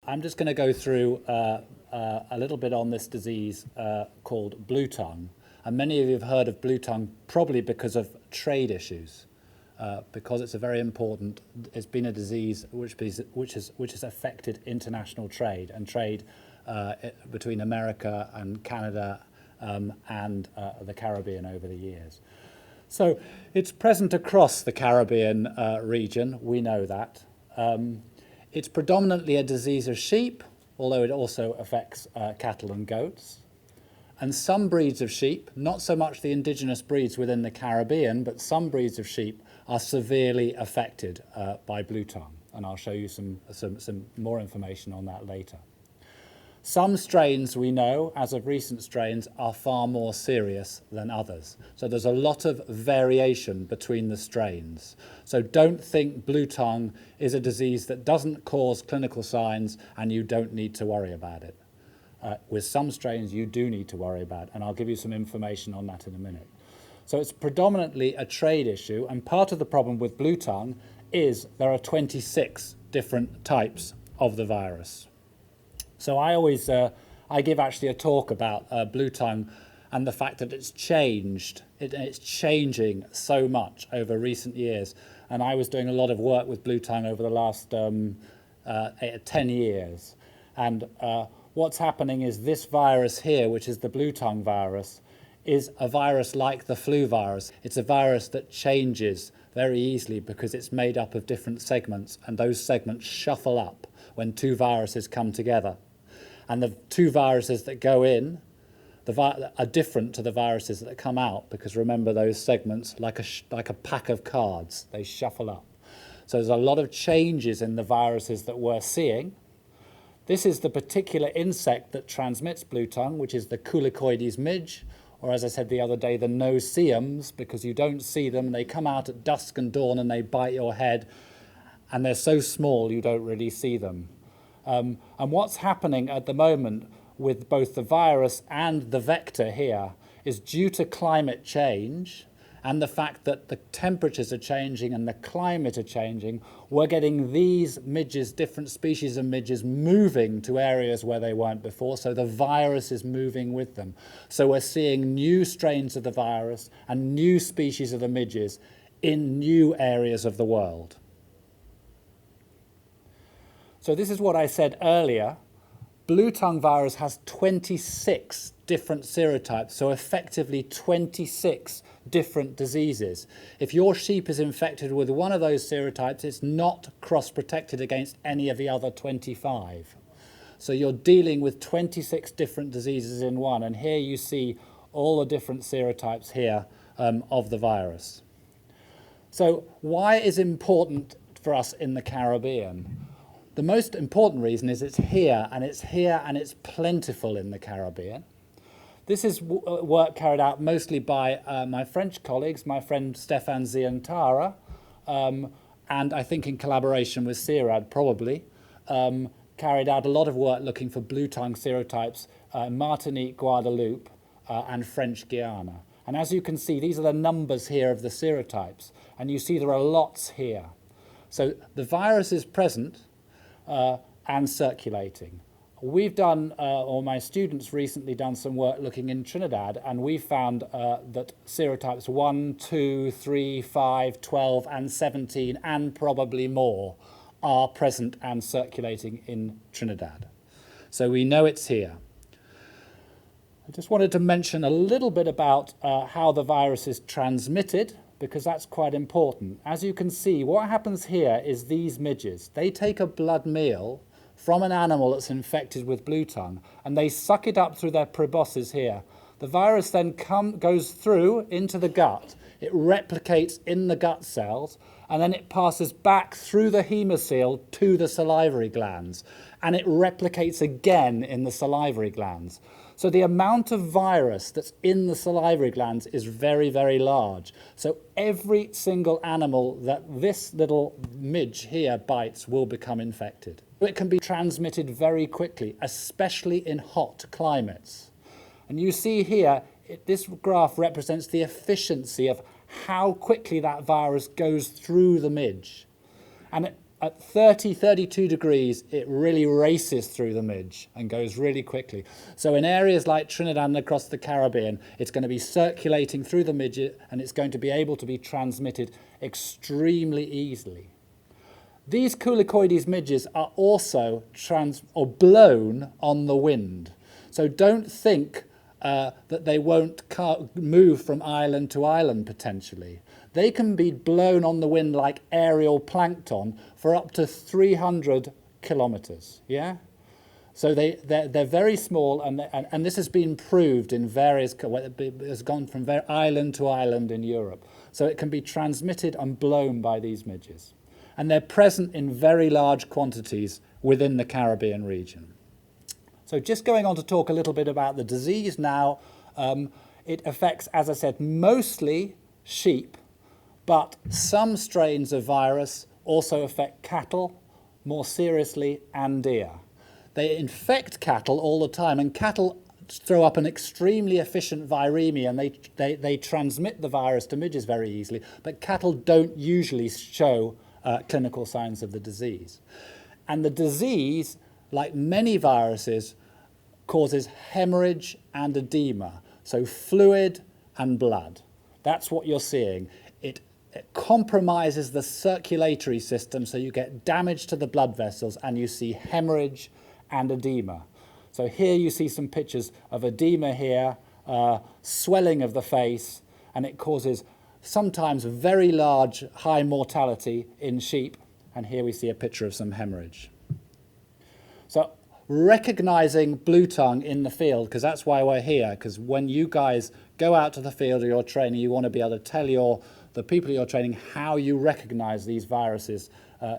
I'm just going to go through a little bit on this disease called bluetongue. And many of you have heard of bluetongue probably because of trade issues, because it's a very important, it's been a disease which has affected international trade and trade between America and Canada and the Caribbean over the years. So it's present across the Caribbean region, we know that. It's predominantly a disease of sheep, although it also affects cattle and goats. And some breeds of sheep, not so much the indigenous breeds within the Caribbean, but some breeds of sheep are severely affected by bluetongue. And I'll show you some more information on that later. Some strains we know, as of recent strains, are far more serious than others. So there's a lot of variation between the strains. So don't think bluetongue is a disease that doesn't cause clinical signs and you don't need to worry about it. With some strains you do need to worry about, and I'll give you some information on that in a minute. So it's predominantly a trade issue, and part of the problem with bluetongue is there are 26 different types of the virus. So I give actually a talk about bluetongue and the fact that it's changed. It's changing so much over recent years. And I was doing a lot of work with bluetongue over the last 10 years. And what's happening is this virus here, which is the Bluetongue virus, is a virus like the flu virus. It's a virus that changes very easily because it's made up of different segments, and those segments shuffle up when two viruses come together. And the two viruses that go in are different to the viruses that come out, because remember, those segments, like a pack of cards, they shuffle up. So there's a lot of changes in the viruses that we're seeing. This is the particular insect that transmits bluetongue, which is the Culicoides midge, or as I said the other day, the no-see-ums, because you don't see them. They come out at dusk and dawn and they bite your head, and they're so small you don't really see them. And what's happening at the moment with both the virus and the vector here is, due to climate change and the fact that the temperatures are changing and the climate are changing, we're getting these midges, different species of midges, moving to areas where they weren't before, so the virus is moving with them. So we're seeing new strains of the virus and new species of the midges in new areas of the world. So this is what I said earlier. Bluetongue virus has 26 different serotypes, so effectively 26 different diseases. If your sheep is infected with one of those serotypes, it's not cross-protected against any of the other 25. So you're dealing with 26 different diseases in one, and here you see all the different serotypes here of the virus. So why is it important for us in the Caribbean? The most important reason is it's here and it's plentiful in the Caribbean. This is work carried out mostly by my French colleagues, my friend Stéphane Zientara, and I think in collaboration with CIRAD probably, carried out a lot of work looking for bluetongue serotypes in Martinique, Guadeloupe, and French Guiana. And as you can see, these are the numbers here of the serotypes, and you see there are lots here. So the virus is present and circulating. We've done, or my students recently done some work looking in Trinidad, and we found that serotypes 1, 2, 3, 5, 12, and 17, and probably more, are present and circulating in Trinidad. So we know it's here. I just wanted to mention a little bit about how the virus is transmitted, because that's quite important. As you can see, what happens here is these midges. They take a blood meal from an animal that's infected with bluetongue, and they suck it up through their proboscis here. The virus then goes through into the gut. It replicates in the gut cells, and then it passes back through the hemocoel to the salivary glands, and it replicates again in the salivary glands. So the amount of virus that's in the salivary glands is very, very large. So every single animal that this little midge here bites will become infected. It can be transmitted very quickly, especially in hot climates. And you see here, this graph represents the efficiency of how quickly that virus goes through the midge. And at 30, 32 degrees, it really races through the midge and goes really quickly. So in areas like Trinidad and across the Caribbean, it's going to be circulating through the midge and it's going to be able to be transmitted extremely easily. These Culicoides midges are also blown on the wind. So don't think that they won't move from island to island potentially. They can be blown on the wind like aerial plankton for up to 300 kilometers, yeah? So they're very small, and this has been proved in various, it has gone from island to island in Europe. So it can be transmitted and blown by these midges. And they're present in very large quantities within the Caribbean region. So just going on to talk a little bit about the disease now, it affects, as I said, mostly sheep, but some strains of virus also affect cattle, more seriously, and deer. They infect cattle all the time, and cattle throw up an extremely efficient viremia, and they transmit the virus to midges very easily, but cattle don't usually show clinical signs of the disease. And the disease, like many viruses, causes hemorrhage and edema, so fluid and blood. That's what you're seeing. It compromises the circulatory system, so you get damage to the blood vessels and you see hemorrhage and edema. So here you see some pictures of edema here, swelling of the face, and it causes sometimes very large high mortality in sheep, and here we see a picture of some hemorrhage. So recognizing bluetongue in the field, because that's why we're here, because when you guys go out to the field or you're training, you want to be able to tell the people you're training how you recognize these viruses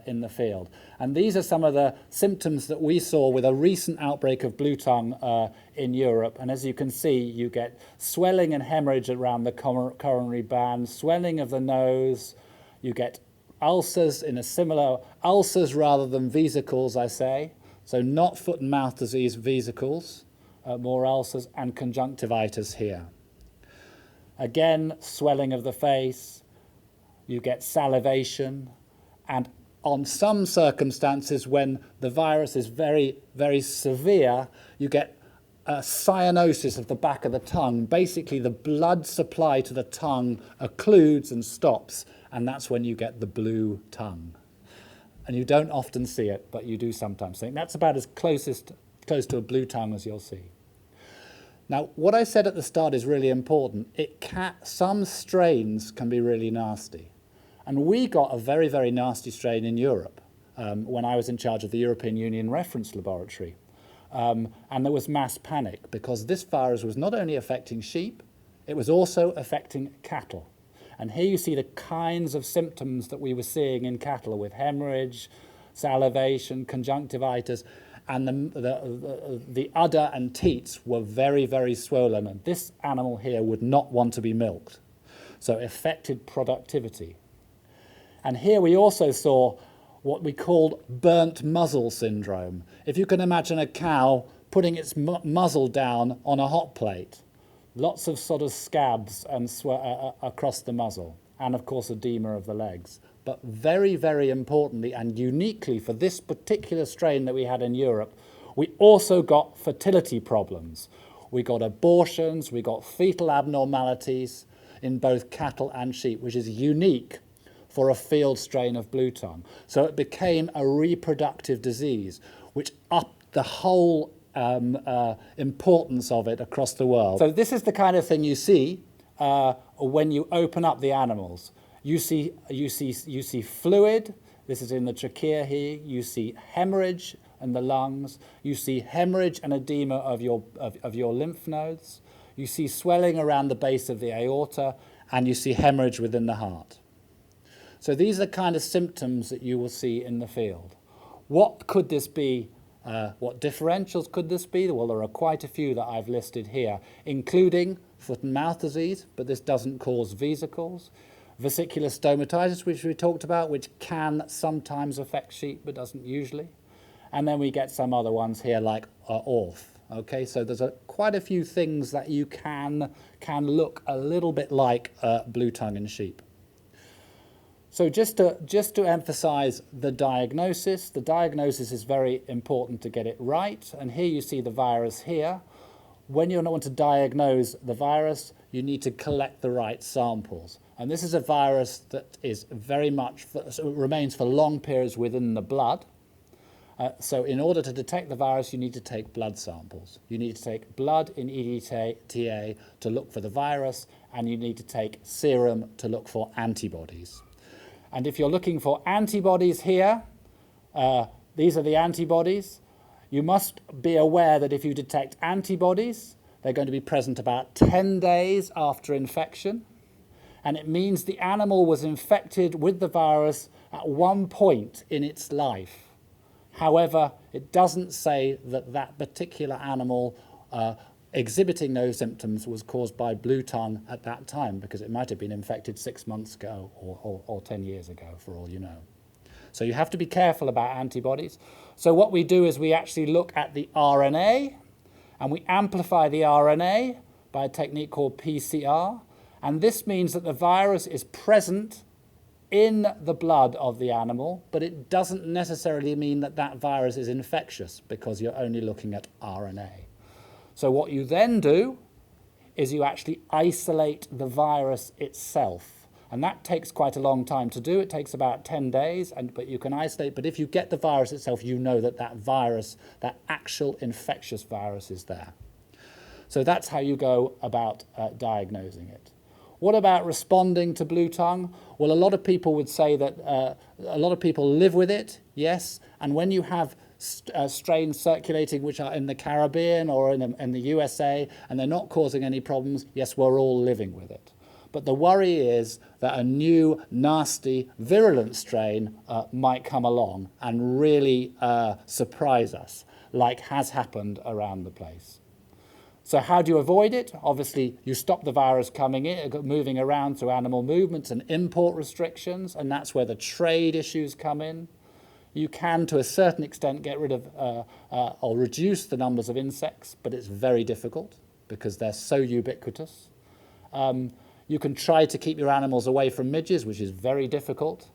in the field. And these are some of the symptoms that we saw with a recent outbreak of bluetongue in Europe. And as you can see, you get swelling and hemorrhage around the coronary band, swelling of the nose, you get ulcers in a similar, ulcers rather than vesicles, I say. So not foot and mouth disease, vesicles, more ulcers, and conjunctivitis here. Again, swelling of the face, you get salivation, and on some circumstances when the virus is very, very severe, you get cyanosis of the back of the tongue. Basically, the blood supply to the tongue occludes and stops, and that's when you get the blue tongue. And you don't often see it, but you do sometimes see it. That's about as close to a blue tongue as you'll see. Now, what I said at the start is really important. Some strains can be really nasty. And we got a very, very nasty strain in Europe when I was in charge of the European Union Reference Laboratory. And there was mass panic because this virus was not only affecting sheep, it was also affecting cattle. And here you see the kinds of symptoms that we were seeing in cattle with hemorrhage, salivation, conjunctivitis, and the udder and teats were very, very swollen. And this animal here would not want to be milked. So it affected productivity. And here we also saw what we called burnt muzzle syndrome. If you can imagine a cow putting its muzzle down on a hot plate, lots of sort of scabs and across the muzzle, and of course edema of the legs. But very, very importantly and uniquely for this particular strain that we had in Europe, we also got fertility problems. We got abortions, we got fetal abnormalities in both cattle and sheep, which is unique for a field strain of bluetongue. So it became a reproductive disease, which upped the whole importance of it across the world. So this is the kind of thing you see when you open up the animals. You see fluid. This is in the trachea here. You see hemorrhage in the lungs. You see hemorrhage and edema of your lymph nodes. You see swelling around the base of the aorta, and you see hemorrhage within the heart. So these are the kind of symptoms that you will see in the field. What could this be? What differentials could this be? Well, there are quite a few that I've listed here, including foot and mouth disease, but this doesn't cause vesicles. Vesicular stomatitis, which we talked about, which can sometimes affect sheep, but doesn't usually. And then we get some other ones here like orth. Okay, so there's quite a few things that you can look a little bit like bluetongue in sheep. So just to emphasize the diagnosis is very important to get it right. And here you see the virus here. When you want to diagnose the virus, you need to collect the right samples. And this is a virus that is very much, remains for long periods within the blood. So in order to detect the virus, you need to take blood samples. You need to take blood in EDTA to look for the virus, and you need to take serum to look for antibodies. And if you're looking for antibodies here, these are the antibodies. You must be aware that if you detect antibodies, they're going to be present about 10 days after infection. And it means the animal was infected with the virus at one point in its life. However, it doesn't say that that particular animal exhibiting those symptoms was caused by bluetongue at that time, because it might have been infected 6 months ago or 10 years ago, for all you know. So you have to be careful about antibodies. So what we do is we actually look at the RNA, and we amplify the RNA by a technique called PCR. And this means that the virus is present in the blood of the animal, but it doesn't necessarily mean that that virus is infectious, because you're only looking at RNA. So what you then do is you actually isolate the virus itself. And that takes quite a long time to do. It takes about 10 days, but you can isolate. But if you get the virus itself, you know that that virus, that actual infectious virus, is there. So that's how you go about diagnosing it. What about responding to bluetongue? Well, a lot of people would say that a lot of people live with it, yes. And when you have strains circulating which are in the Caribbean or in the USA, and they're not causing any problems, yes, we're all living with it. But the worry is that a new, nasty, virulent strain might come along and really surprise us, like has happened around the place. So how do you avoid it? Obviously, you stop the virus coming in, moving around through animal movements and import restrictions, and that's where the trade issues come in. You can, to a certain extent, get rid of or reduce the numbers of insects, but it's very difficult because they're so ubiquitous. You can try to keep your animals away from midges, which is very difficult.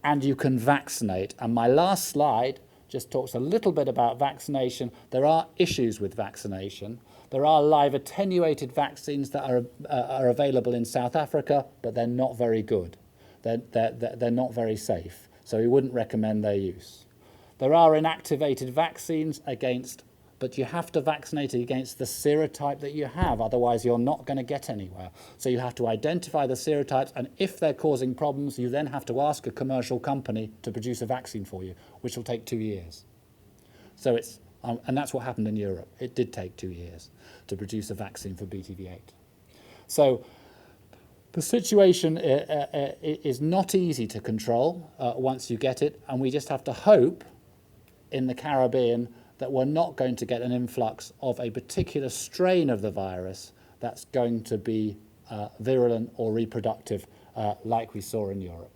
And you can vaccinate. And my last slide just talks a little bit about vaccination. There are issues with vaccination. There are live attenuated vaccines that are available in South Africa, but they're not very good. They're not very safe. So we wouldn't recommend their use. There are inactivated vaccines but you have to vaccinate against the serotype that you have, otherwise you're not going to get anywhere. So you have to identify the serotypes, and if they're causing problems, you then have to ask a commercial company to produce a vaccine for you, which will take 2 years. So it's, and that's what happened in Europe. It did take 2 years to produce a vaccine for BTV8. So the situation is not easy to control once you get it, and we just have to hope in the Caribbean that we're not going to get an influx of a particular strain of the virus that's going to be virulent or reproductive like we saw in Europe.